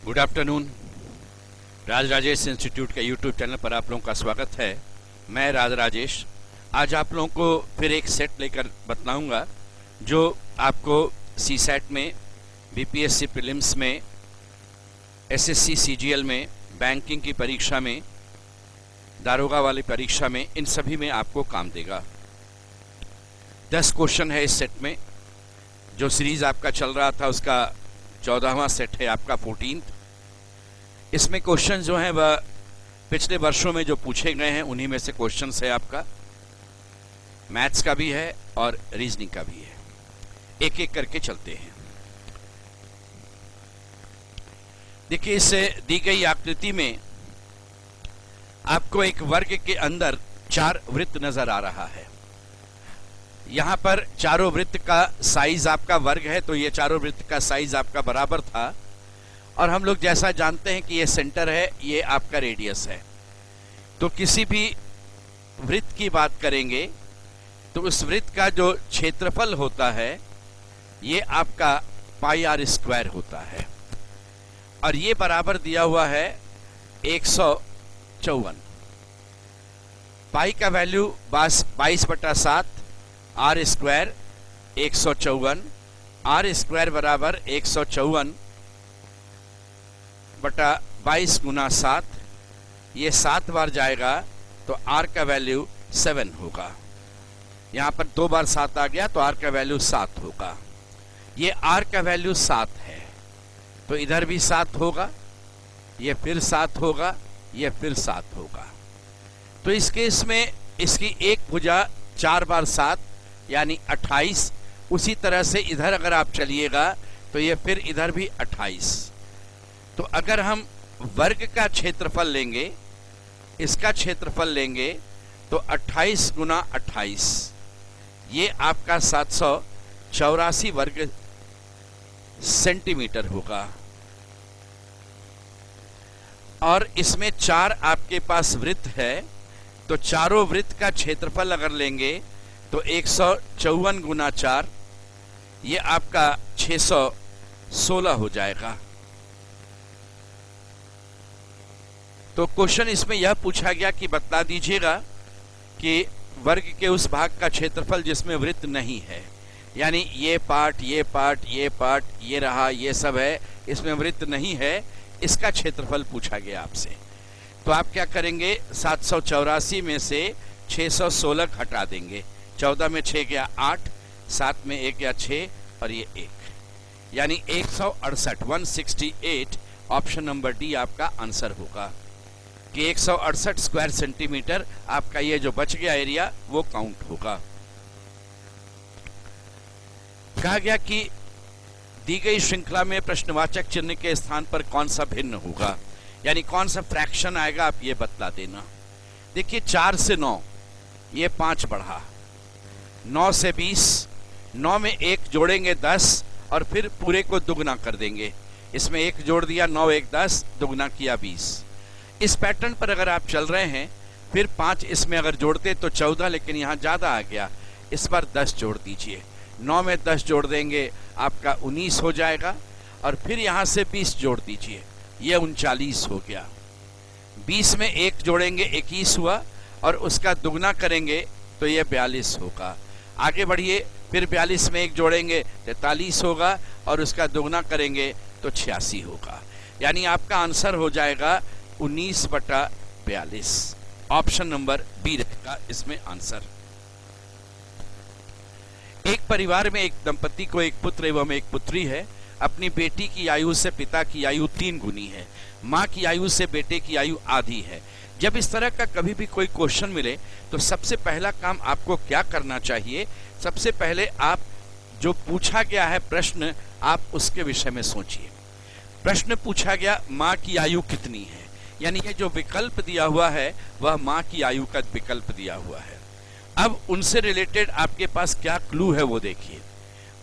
Good afternoon. Raj Rajesh institute के YouTube channel पर आप लोगों का स्वागत है। मैं राज राजेश आज आप लोगों को फिर एक सेट लेकर बतलाऊंगा जो आपको सी सेट में, बीपीएससी प्रीलिम्स में, एसएससी सीजीएल में, बैंकिंग की परीक्षा में, दारोगा वाली परीक्षा में, इन सभी में आपको काम देगा। 10 क्वेश्चन है इस सेट में। जो सीरीज आपका चल रहा था उसका 14वां सेट है, आपका 14th। इसमें क्वेश्चन जो हैं वह पिछले वर्षों में जो पूछे गए हैं उन्हीं में से क्वेश्चंस है। आपका मैथ्स का भी है और रीजनिंग का भी है। एक एक करके चलते हैं। देखिए, इस दी गई आकृति में आपको एक वर्ग के अंदर 4 वृत्त नजर आ रहा है। यहां पर चारों वृत्त का साइज आपका वर्ग है, तो ये चारों वृत्त का साइज आपका बराबर था। और हम लोग जैसा जानते हैं कि ये सेंटर है, ये आपका रेडियस है। तो किसी भी वृत्त की बात करेंगे तो उस वृत्त का जो क्षेत्रफल होता है ये आपका पाई आर स्क्वायर होता है। और ये बराबर दिया हुआ है 154। पाई का value 22/7, R square 154, R square बराबर 154/22 गुना 7। ये 7 बार जाएगा तो आर का वैल्यू 7 होगा। यहां पर 2 बार 7 आ गया तो आर का वैल्यू 7 होगा। ये आर का वैल्यू 7 है तो इधर भी 7 होगा, ये फिर 7 होगा, ये फिर 7 होगा। तो इस केस में इसकी एक भुजा 4 बार 7 यानी 28। उसी तरह से इधर अगर आप चलिएगा तो ये फिर इधर भी 28। तो अगर हम वर्ग का क्षेत्रफल लेंगे, इसका क्षेत्रफल लेंगे तो 28 गुना 28, ये आपका 784 वर्ग सेंटीमीटर होगा। और इसमें 4 आपके पास वृत्त है, तो चारों वृत्त का क्षेत्रफल अगर लेंगे तो 154 गुना 4, ये आपका 616 हो जाएगा। तो क्वेश्चन इसमें यह पूछा गया कि बता दीजिएगा कि वर्ग के उस भाग का क्षेत्रफल जिसमें वृत्त नहीं है, यानी ये पार्ट, ये पार्ट, ये पार्ट, ये रहा, ये सब है, इसमें वृत्त नहीं है, इसका क्षेत्रफल पूछा गया आपसे। तो आप क्या करेंगे, 784 में से 616 हटा देंगे। 14 में 6 गया 8, 7 में 1 गया 6 और ये 1, यानी 168, 168। ऑप्शन नंबर डी आपका आंसर होगा कि 168 स्क्वायर सेंटीमीटर आपका ये जो बच गया एरिया वो काउंट होगा। कहा गया कि दी गई श्रृंखला में प्रश्नवाचक चिन्ह के स्थान पर कौन सा भिन्न होगा, यानी कौन सा फ्रैक्शन आएगा, आप ये बतला देना। देखिए, 4 से 9 ये 5 बढ़ा, 9 से 20, 9 में 1 जोड़ेंगे 10 और फिर पूरे को दुगना कर देंगे। इसमें 1 जोड़ दिया, 9 1 10, दुगना किया 20। इस पैटर्न पर अगर आप चल रहे हैं, फिर 5 इसमें अगर जोड़ते तो 14, लेकिन यहाँ ज़्यादा आ गया, इस पर 10 जोड़ दीजिए। 9 में 10 जोड़ देंगे आपका 19 हो जाएगा। और फिर यहाँ से 20 जोड़ दीजिए, ये 39 हो गया। 20 में 1 जोड़ेंगे 21 हुआ और उसका दुगना करेंगे तो ये 42 होगा। आगे बढ़िए, फिर 42 में 1 जोड़ेंगे 43 होगा और उसका दुगना करेंगे तो 86 होगा। यानी आपका आंसर हो जाएगा 19/42। ऑप्शन नंबर बी रहेगा इसमें आंसर। एक परिवार में एक दंपति को एक पुत्र एवं एक पुत्री है। अपनी बेटी की आयु से पिता की आयु 3 गुनी है। माँ की आयु से बेटे की आयु आधी है। जब इस तरह का कभी भी कोई क्वेश्चन मिले तो सबसे पहला काम आपको क्या करना चाहिए, सबसे पहले आप जो पूछा गया है प्रश्न, आप उसके विषय में सोचिए। प्रश्न पूछा गया माँ की आयु कितनी है, यानी ये जो विकल्प दिया हुआ है वह माँ की आयु का विकल्प दिया हुआ है। अब उनसे रिलेटेड आपके पास क्या क्लू है वो देखिए।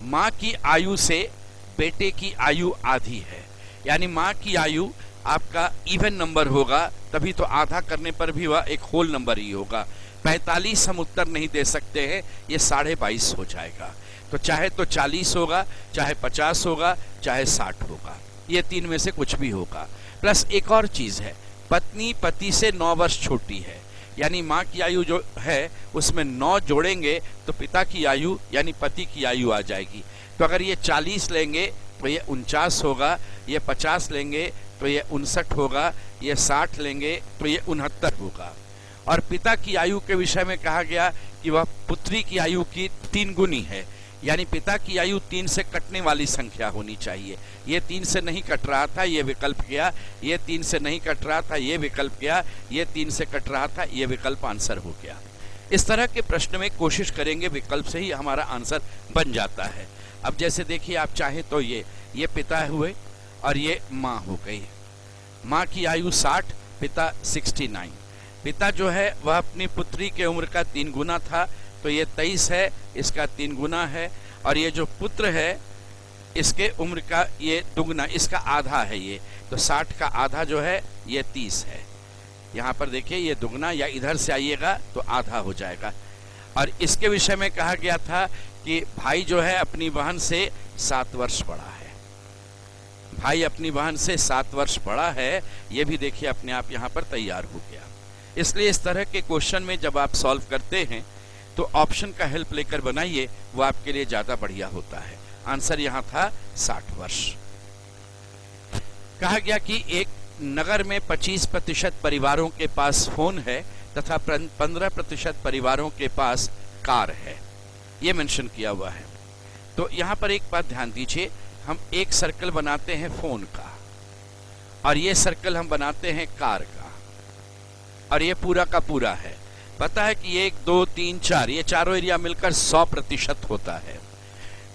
माँ की आयु से बेटे की आयु आधी है, यानी माँ की आयु आपका इवन नंबर होगा, तभी तो आधा करने पर भी वह एक होल नंबर ही होगा। 45 हम उत्तर नहीं दे सकते हैं, ये 22.5 हो जाएगा। तो चाहे तो 40 होगा, चाहे 50 होगा, चाहे 60 होगा। ये 3 में से कुछ भी होगा। प्लस एक और चीज है, पत्नी पति से 9 वर्ष छोटी है, यानी माँ की आयु जो है उसमें 9 जोड़ेंगे तो पिता की आयु यानी पति की आयु आ जाएगी। तो अगर ये 40 लेंगे तो ये 49 होगा, ये 50 लेंगे तो ये 59 होगा, ये 60 लेंगे तो ये 69 होगा। और पिता की आयु के विषय में कहा गया कि वह पुत्री की आयु की 3 गुनी है, यानी पिता की आयु 3 से कटने वाली संख्या होनी चाहिए। ये 3 से नहीं कट रहा था, ये विकल्प गया, ये 3 से नहीं कट रहा था, ये विकल्प गया, ये 3 से कट रहा था, ये विकल्प आंसर हो गया। इस तरह के प्रश्न में कोशिश करेंगे विकल्प से ही हमारा आंसर बन जाता है। अब जैसे देखिए, आप चाहें तो ये पिता हुए और ये माँ हो गई। माँ की आयु 60, पिता 69। पिता जो है वह अपनी पुत्री के उम्र का 3 गुना था, तो ये 23 है, इसका 3 गुना है। और ये जो पुत्र है इसके उम्र का ये दुगना, इसका आधा है ये, तो 60 का आधा जो है ये 30 है। यहाँ पर देखिए ये दुगना, या इधर से आइएगा तो आधा हो जाएगा। और इसके विषय में कहा गया था कि भाई जो है अपनी बहन से 7 वर्ष बड़ा है। भाई अपनी बहन से 7 वर्ष बड़ा है, ये भी देखिए अपने आप यहाँ पर तैयार हो गया। इसलिए इस तरह के क्वेश्चन में जब आप सॉल्व करते हैं तो ऑप्शन का हेल्प लेकर बनाइए, वो आपके लिए ज्यादा बढ़िया होता है। आंसर यहाँ था 60 वर्ष। कहा गया कि एक नगर में 25% परिवारों के पास फोन है तथा 15% परिवारों के पास कार है, ये मेंशन किया हुआ है। तो यहाँ पर एक बात ध्यान दीजिए, हम एक सर्कल बनाते हैं फोन का और ये सर्कल हम बनाते हैं कार का, और ये पूरा का पूरा है। पता है कि 1 2 3 4 ये चारों एरिया मिलकर 100% होता है।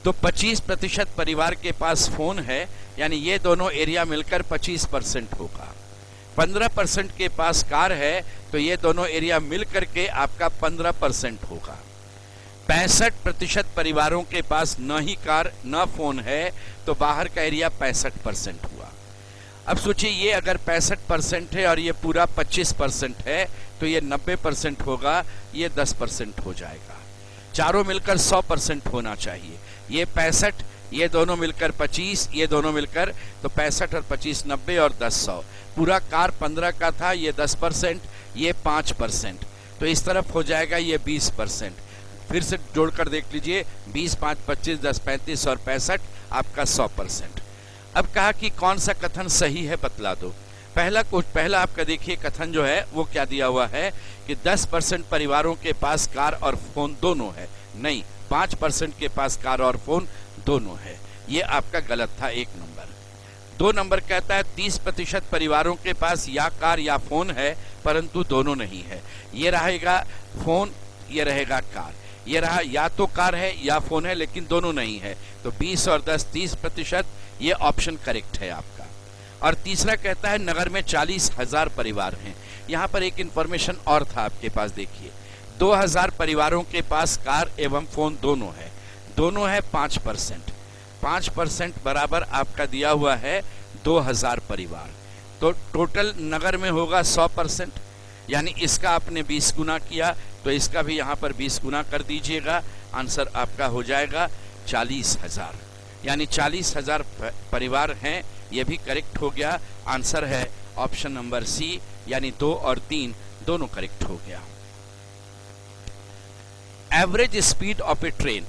तो 25% परिवार के पास फोन है, यानी ये दोनों एरिया मिलकर 25% होगा। 15% के पास कार है, तो ये दोनों एरिया मिल करके आपका 15% होगा। 65% परिवारों के पास न ही कार न फोन है, तो बाहर का एरिया 65% हुआ। अब सोचिए, ये अगर 65% है और ये पूरा 25% है, तो ये 90% होगा, ये 10% हो जाएगा। चारों मिलकर 100% होना चाहिए। ये 65, ये दोनों मिलकर 25, ये दोनों मिलकर, तो 65 और 25 90 और 10 100। पूरा कार 15 का था, ये 10%, ये 5%, तो इस तरफ हो जाएगा ये 20%। फिर से जोड़कर देख लीजिए, 20 5 25 10 35 और 65 आपका 100%। अब कहा कि कौन सा कथन सही है बतला दो। पहला आपका देखिए कथन जो है वो क्या दिया हुआ है कि 10% परिवारों के पास कार और फोन दोनों है। नहीं, 5% के पास कार और फोन दोनों है, ये आपका गलत था 1 नंबर। 2 नंबर कहता है 30% परिवारों के पास या कार या फोन है परंतु दोनों नहीं है। ये रहेगा फोन, ये रहेगा कार, ये रहा या तो कार है या फोन है लेकिन दोनों नहीं है। तो 20 और 10 30%, ये ऑप्शन करेक्ट है आपका। और तीसरा कहता है नगर में 40,000 परिवार हैं। यहाँ पर एक इंफॉर्मेशन और था आपके पास, देखिए 2000 परिवारों के पास कार एवं फोन दोनों है, दोनों है 5%। 5% बराबर आपका दिया हुआ है 2000 परिवार, तो टोटल नगर में होगा 100%, यानी इसका आपने 20 गुना किया तो इसका भी यहाँ पर 20 गुना कर दीजिएगा। आंसर आपका हो जाएगा 40,000, यानी 40,000 परिवार हैं, ये भी करेक्ट हो गया। आंसर है ऑप्शन नंबर सी, यानी 2 और 3 दोनों करेक्ट हो गया। Average speed of a train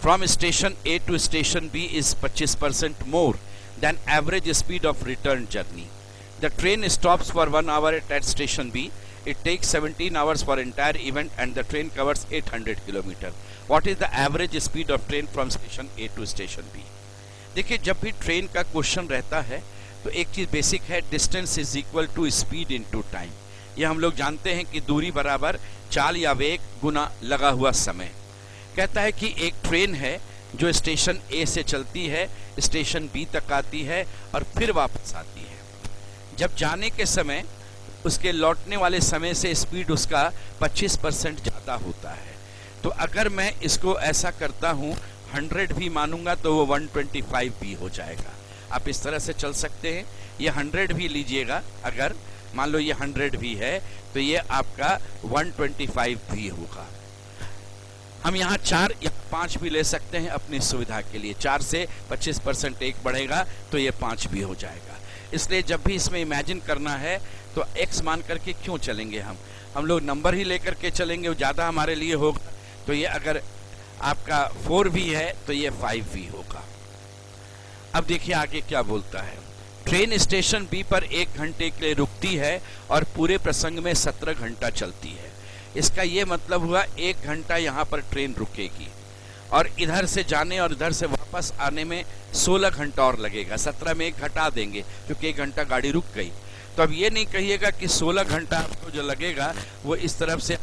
from station A to station B is 25% more than average speed of return journey. The train stops for 1 hour at station B. It takes 17 hours for entire event and the train covers 800 km. What is the average speed of train from station A to station B? देखिए, जब भी train का question रहता है तो एक चीज basic है, distance is equal to speed into time. ये हम लोग जानते हैं कि दूरी बराबर चाल या वेग गुना लगा हुआ समय। कहता है कि एक ट्रेन है जो स्टेशन ए से चलती है, स्टेशन बी तक आती है और फिर वापस आती है। जब जाने के समय उसके लौटने वाले समय से स्पीड उसका 25% ज़्यादा होता है। तो अगर मैं इसको ऐसा करता हूँ, 100 भी मानूंगा तो वो 125 भी हो जाएगा। आप इस तरह से चल सकते हैं, ये 100 भी लीजिएगा, अगर मान लो ये 100 भी है तो ये आपका 125 भी होगा। हम यहाँ 4 या 5 भी ले सकते हैं अपनी सुविधा के लिए। 4 से 25% एक बढ़ेगा तो ये 5 भी हो जाएगा। इसलिए जब भी इसमें इमेजिन करना है तो x मान करके क्यों चलेंगे, हम लोग नंबर ही लेकर के चलेंगे, वो ज़्यादा हमारे लिए होगा। तो ये अगर आपका 4 भी है तो ये 5 भी होगा। अब देखिए आगे क्या बोलता है। ट्रेन स्टेशन बी पर 1 घंटे के लिए रुकती है और पूरे प्रसंग में 17 घंटा चलती है। इसका ये मतलब हुआ 1 घंटा यहाँ पर ट्रेन रुकेगी और इधर से जाने और इधर से वापस आने में 16 घंटा और लगेगा। 17 में 1 घटा देंगे क्योंकि 1 घंटा गाड़ी रुक गई। तो अब ये नहीं कहिएगा कि 16 घंटा आपको जो लगेगा वो इस तरफ से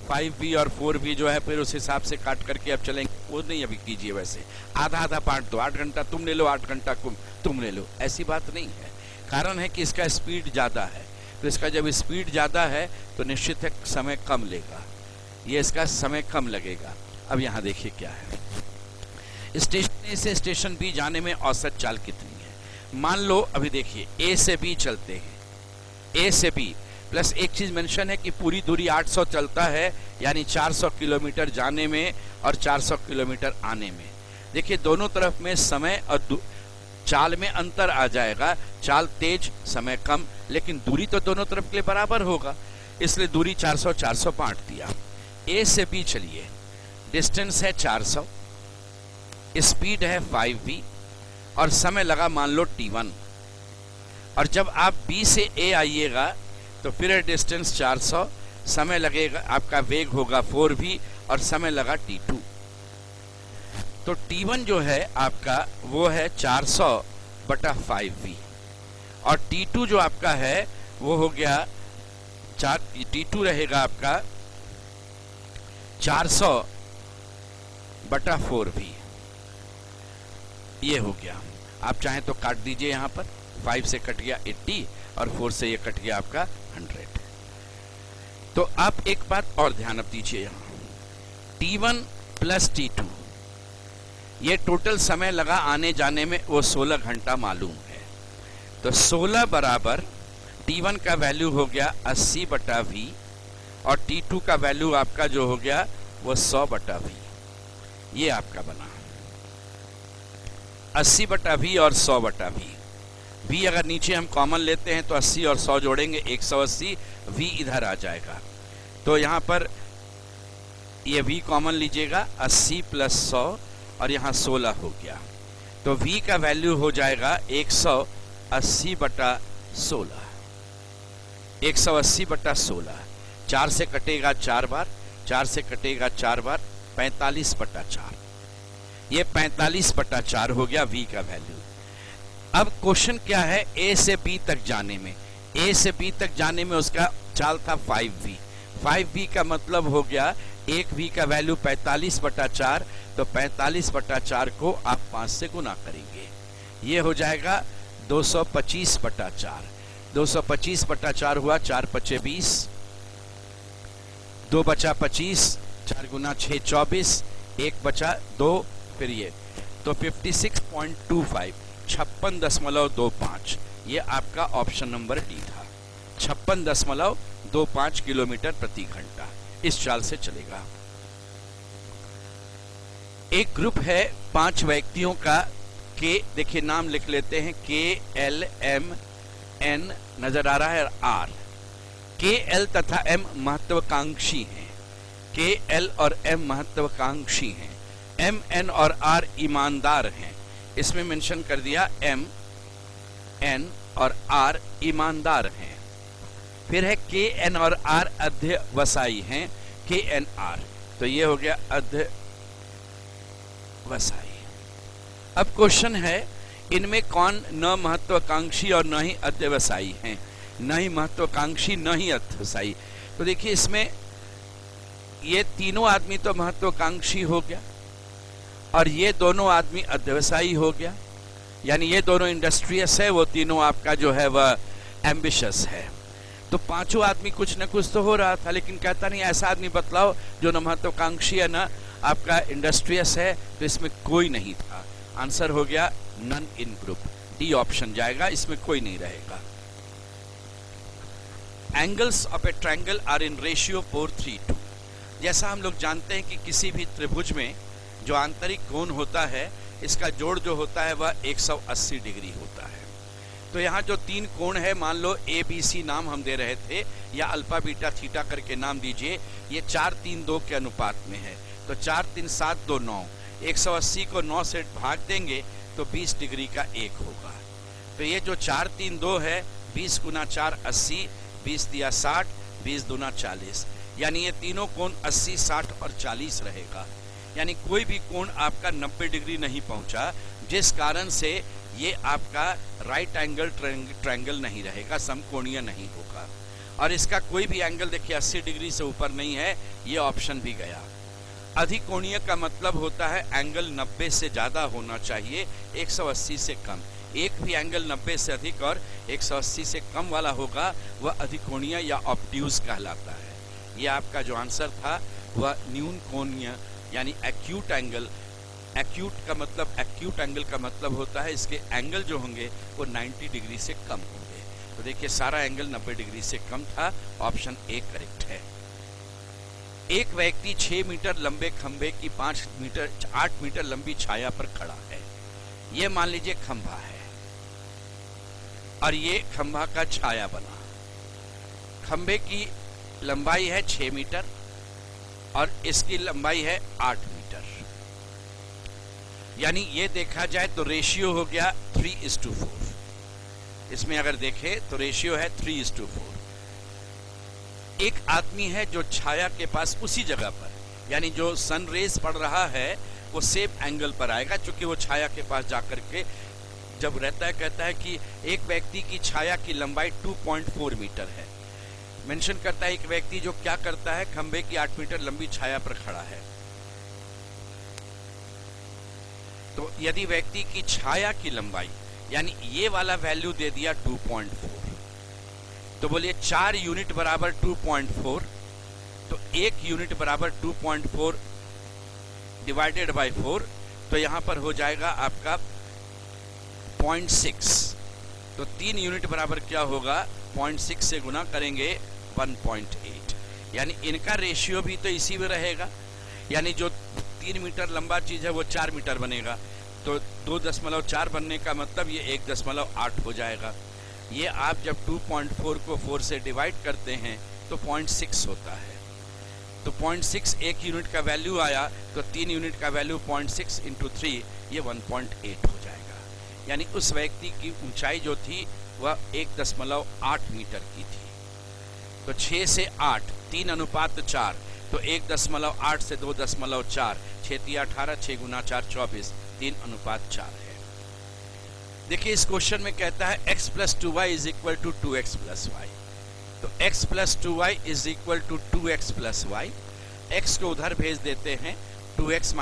5 भी और 4 भी जो है फिर उस हिसाब से काट करके अब चलेंगे, वो नहीं अभी कीजिए। वैसे आधा आधा पार्ट दो, 8 घंटा तुम ले लो, 8 घंटा तुम ले लो, ऐसी बात नहीं है। कारण है कि इसका स्पीड ज़्यादा है, तो इसका जब स्पीड ज़्यादा है तो निश्चित है समय कम लेगा, ये इसका समय कम लगेगा। अब यहाँ देखिए क्या है। स्टेशन ए से स्टेशन बी जाने में औसत चाल कितनी है। मान लो अभी देखिए ए से बी चलते हैं, ए से बी प्लस एक चीज़ मेंशन है कि पूरी दूरी 800 चलता है, यानी 400 किलोमीटर जाने में और 400 किलोमीटर आने में। देखिए दोनों तरफ में समय और चाल में अंतर आ जाएगा। चाल तेज, समय कम, लेकिन दूरी तो दोनों तरफ के लिए बराबर होगा, इसलिए दूरी 400 400 बांट दिया। ए से बी चलिए, डिस्टेंस है 400, स्पीड है 5v और समय लगा मान लो t1। और जब आप बी से ए आइएगा तो फिर डिस्टेंस 400, समय लगेगा, आपका वेग होगा 4v और समय लगा t2। तो t1 जो है आपका वो है 400 बटा 5v और t2 जो आपका है वो हो गया t2 रहेगा आपका 400 बटा 4v। ये हो गया। आप चाहें तो काट दीजिए, यहाँ पर 5 से कट गया 80 और 4 से ये कट गया आपका 100। तो आप एक बात और ध्यान दीजिए, यहाँ t1 प्लस t2 ये टोटल समय लगा आने जाने में वो 16 घंटा मालूम है। तो 16 बराबर t1 का वैल्यू हो गया 80 बटा v और t2 का वैल्यू आपका जो हो गया वो 100 बटा v। ये आपका बना 80 बटा v और 100 बटा v। v अगर नीचे हम कॉमन लेते हैं तो 80 और 100 जोड़ेंगे 180, v इधर आ जाएगा। तो यहाँ पर ये v कॉमन लीजिएगा, 80 प्लस 100 और यहाँ 16 हो गया। तो v का वैल्यू हो जाएगा 180 बटा 16, 180 बटा 16। 4 से कटेगा 4 बार, 4 से कटेगा 4 बार, 45 बटा 4। ये 45 बटा 4 हो गया v का वैल्यू। अब क्वेश्चन क्या है, a से b तक जाने में, a से b तक जाने में उसका चाल था 5v। 5v का मतलब हो गया 1v का वैल्यू 45 बटा 4, तो 45 बटा 4 को आप 5 से गुना करेंगे, ये हो जाएगा 225 बटा 4। 225 बटा 4 हुआ 4 पचे 20, 2 बचा 25, 4 गुना 6 24, 1 बचा 2, फिर ये तो 56.25, 56.25। ये आपका ऑप्शन नंबर डी था, 56.25 किलोमीटर प्रति घंटा इस चाल से चलेगा। एक ग्रुप है 5 व्यक्तियों का, के देखिए नाम लिख लेते हैं, KLMN नजर आ रहा है, R। KL तथा M महत्वाकांक्षी हैं, KL और M महत्वाकांक्षी हैं, MN और R ईमानदार हैं। इसमें मेंशन कर दिया MN और R ईमानदार हैं। फिर है KN और R अध्यवसायी हैं, KNR। तो ये हो गया अध्यवसायी। अब क्वेश्चन है, इनमें कौन न महत्वाकांक्षी और न ही अध्यवसायी हैं, न ही महत्वाकांक्षी न ही अध्यवसायी। तो देखिए इसमें ये तीनों आदमी तो महत्वाकांक्षी हो गया और ये दोनों आदमी अध्यवसायी हो गया, यानी ये दोनों इंडस्ट्रियस है, वो तीनों आपका जो है वह एम्बिशियस है। तो पांचों आदमी कुछ न कुछ तो हो रहा था, लेकिन कहता नहीं ऐसा आदमी बतलाओ जो न महत्वाकांक्षी है न आपका इंडस्ट्रियस है। तो इसमें कोई नहीं था, आंसर हो गया none in group, D option जाएगा, इसमें कोई नहीं रहेगा। Angles of a triangle are in ratio 4:3:2। जैसा हम लोग जानते हैं कि किसी भी त्रिभुज में जो आंतरिक कोण होता है, इसका जोड़ जो होता है वह 180 डिग्री होता है। तो यहाँ जो तीन कोण है, मान लो ए बी सी नाम हम दे रहे थे, या अल्फा बीटा थीटा करके नाम दीजिए, ये 4 3 2 के अनुपात में है। तो 4 3 7 2 9, 180 को 9 से भाग देंगे तो 20 डिग्री का एक होगा। तो ये जो 4 3 2 है, 20 गुना 4 80, 20 दिया 60, 20 दूना 40, यानी ये तीनों कोण 80 60 और 40 रहेगा। यानी कोई भी कोण आपका 90 डिग्री नहीं पहुंचा, जिस कारण से ये आपका राइट एंगल ट्रायंगल नहीं रहेगा, समकोणीय नहीं होगा। और इसका कोई भी एंगल देखिए 80 डिग्री से ऊपर नहीं है, ये ऑप्शन भी गया। अधिकोणीय का मतलब होता है एंगल 90 से ज़्यादा होना चाहिए, 180 से कम। एक भी एंगल 90 से अधिक और 180 से कम वाला होगा, वह अधिकोणीय या ऑब्ट्यूज कहलाता है। यह आपका जो आंसर था वह न्यून कोणीय यानी एक्यूट एंगल। एक्यूट का मतलब, एक्यूट एंगल का मतलब होता है इसके एंगल जो होंगे वो 90 डिग्री से कम होंगे। तो देखिए सारा एंगल 90 डिग्री से कम था, ऑप्शन ए करेक्ट है। एक व्यक्ति 6 मीटर लंबे खंभे की 8 मीटर लंबी छाया पर खड़ा है। ये मान लीजिए खंभा है और ये खंभा का छाया बना। खंभे की लंबाई है 6 मीटर और इसकी लंबाई है 8 मीटर। यानी ये देखा जाए तो रेशियो हो गया 3:4। इसमें अगर देखें तो रेशियो है 3:4। एक आदमी है जो छाया के पास उसी जगह पर, यानी जो सन रेज पड़ रहा है वो सेम एंगल पर आएगा, क्योंकि वो छाया के पास जाकर के जब रहता है, कहता है कि एक व्यक्ति की छाया की लंबाई 2.4 मीटर है। मेंशन करता है एक व्यक्ति जो क्या करता है, खंभे की 8 मीटर लंबी छाया पर खड़ा है। तो यदि व्यक्ति की छाया की लंबाई, यानी ये वाला वैल्यू दे दिया 2.4, तो बोलिए 4 यूनिट बराबर 2.4, तो 1 यूनिट बराबर 2.4 डिवाइडेड बाय 4, तो यहां पर हो जाएगा आपका 0.6। तो 3 यूनिट बराबर क्या होगा, 0.6 से गुना करेंगे 1.8। यानी इनका रेशियो भी तो इसी में रहेगा, यानी जो 3 मीटर लंबा चीज है वो 4 मीटर बनेगा, तो 2.4 बनने का मतलब ये 1.8 हो जाएगा। ये आप जब 2.4 को 4 से डिवाइड करते हैं तो 0.6 होता है। तो 0.6 1 यूनिट का वैल्यू आया, तो 3 यूनिट का वैल्यू 0.6 इंटू 3, ये 1.8 हो जाएगा। यानी उस व्यक्ति की ऊंचाई जो थी वह 1.8 मीटर की थी। तो 6 से 8, 3:4, तो 1.8 से 2.4, 6 × 18, 6 × 4 24, 3:4 है। देखिए इस क्वेश्चन में कहता है x + 2y = 2x + y। तो x + 2y = 2x + y। x को उधर भेज देते हैं, 2x -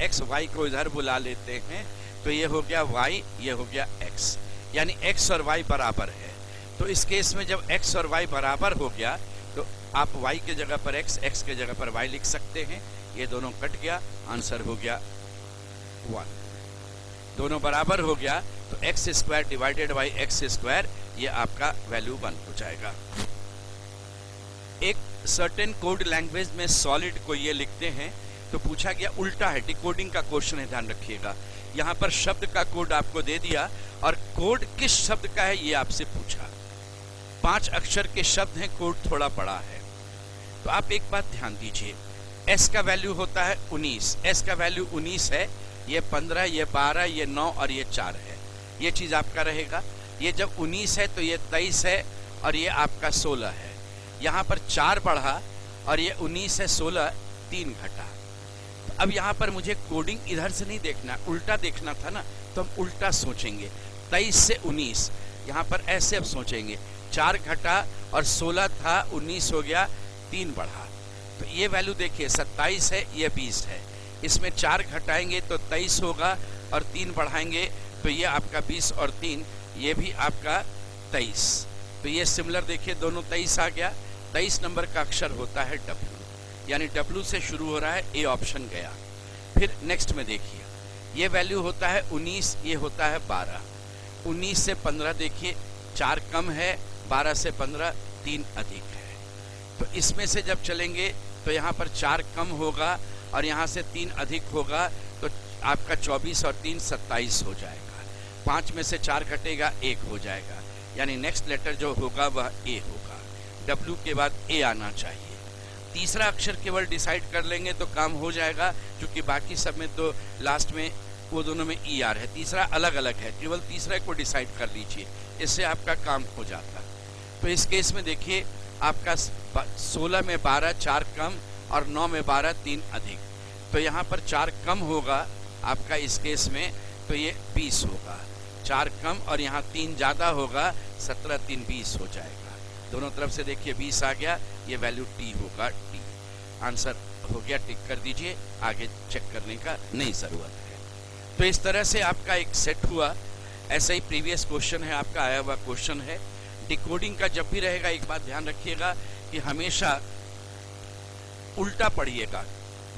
x, y को इधर बुला लेते हैं, तो ये हो गया y, ये हो गया x, यानी x और y बराबर है। तो इस केस में जब x और y बराबर हो गया तो आप y के जगह पर x के जगह पर y लिख सकते हैं। ये दोनों कट गया, आंसर हो गया 1। दोनों बराबर हो गया तो x² डिवाइडेड बाई x², ये आपका वैल्यू 1 हो जाएगा। एक सर्टेन कोड लैंग्वेज में सॉलिड को ये लिखते हैं, तो पूछा गया उल्टा है, डिकोडिंग का क्वेश्चन है, ध्यान रखिएगा। यहाँ पर शब्द का कोड आपको दे दिया और कोड किस शब्द का है ये आपसे पूछा। 5 अक्षर के शब्द हैं, कोड थोड़ा बड़ा है। तो आप एक बात ध्यान दीजिए, s का वैल्यू होता है 19, s का वैल्यू 19 है, ये 15, ये 12, ये 9 और ये 4 है। ये चीज आपका रहेगा। ये जब 19 है तो ये 23 है और ये आपका 16 है। यहाँ पर 4 बढ़ा और ये 19 है, 16, 3 घटा। तो अब यहाँ पर मुझे कोडिंग इधर से नहीं देखना, उल्टा देखना था ना, तो हम उल्टा सोचेंगे। 23 से 19, यहाँ पर ऐसे अब सोचेंगे, 4 घटा और 16 था, 19 हो गया, 3 बढ़ा। तो ये वैल्यू देखिए 27 है, ये 20 है। इसमें 4 घटाएंगे तो 23 होगा और 3 बढ़ाएंगे तो ये आपका 20 और 3, ये भी आपका 23। तो ये सिमिलर देखिए, दोनों 23 आ गया। 23 नंबर का अक्षर होता है W, यानी W से शुरू हो रहा है, ए ऑप्शन गया। फिर नेक्स्ट में देखिए, ये वैल्यू होता है 19, ये होता है 12। 19 से 15 देखिए, 4 कम है, 12 से 15, 3 अधिक है। तो इसमें से जब चलेंगे तो यहाँ पर 4 कम होगा और यहाँ से 3 अधिक होगा, तो आपका 24 और 3 27 हो जाएगा। 5 में से 4 घटेगा, 1 हो जाएगा, यानी नेक्स्ट लेटर जो होगा वह ए होगा। डब्ल्यू के बाद ए आना चाहिए। तीसरा अक्षर केवल डिसाइड कर लेंगे तो काम हो जाएगा, क्योंकि बाकी सब में तो लास्ट में वो दोनों में ई आर है। तीसरा अलग अलग है, केवल तीसरा को डिसाइड कर लीजिए, इससे आपका काम हो जाता। तो इस केस में देखिए आपका 16 में 12 4 कम और 9 में 12 3 अधिक, तो यहाँ पर 4 कम होगा आपका इस केस में, तो ये 20 होगा। 4 कम और यहाँ 3 ज़्यादा होगा, 17 3 20 हो जाएगा। दोनों तरफ से देखिए 20 आ गया, ये वैल्यू टी होगा। टी आंसर हो गया, टिक कर दीजिए, आगे चेक करने का नहीं ज़रूरत है। तो इस तरह से आपका एक सेट हुआ। ऐसा ही प्रीवियस क्वेश्चन है, आपका आया हुआ क्वेश्चन है। डिकोडिंग का जब भी रहेगा एक बात ध्यान रखिएगा कि हमेशा उल्टा पढ़िएगा।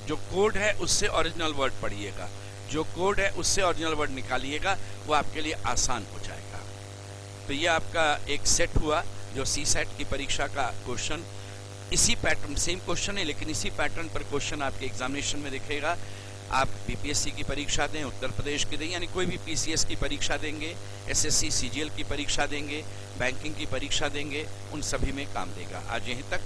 जो कोड है उससे ओरिजिनल वर्ड पढ़िएगा, जो कोड है उससे ओरिजिनल वर्ड निकालिएगा, वो आपके लिए आसान हो जाएगा। तो ये आपका एक सेट हुआ जो सी सेट की परीक्षा का क्वेश्चन। इसी पैटर्न, सेम क्वेश्चन है लेकिन इसी पैटर्न पर क्वेश्चन आपके एग्जामिनेशन में दिखेगा। आप बीपीएससी की परीक्षा दें, उत्तर प्रदेश की दें, यानी कोई भी पीसीएस की परीक्षा देंगे, एसएससी सीजीएल की परीक्षा देंगे, बैंकिंग की परीक्षा देंगे, उन सभी में काम देगा। आज यहीं तक।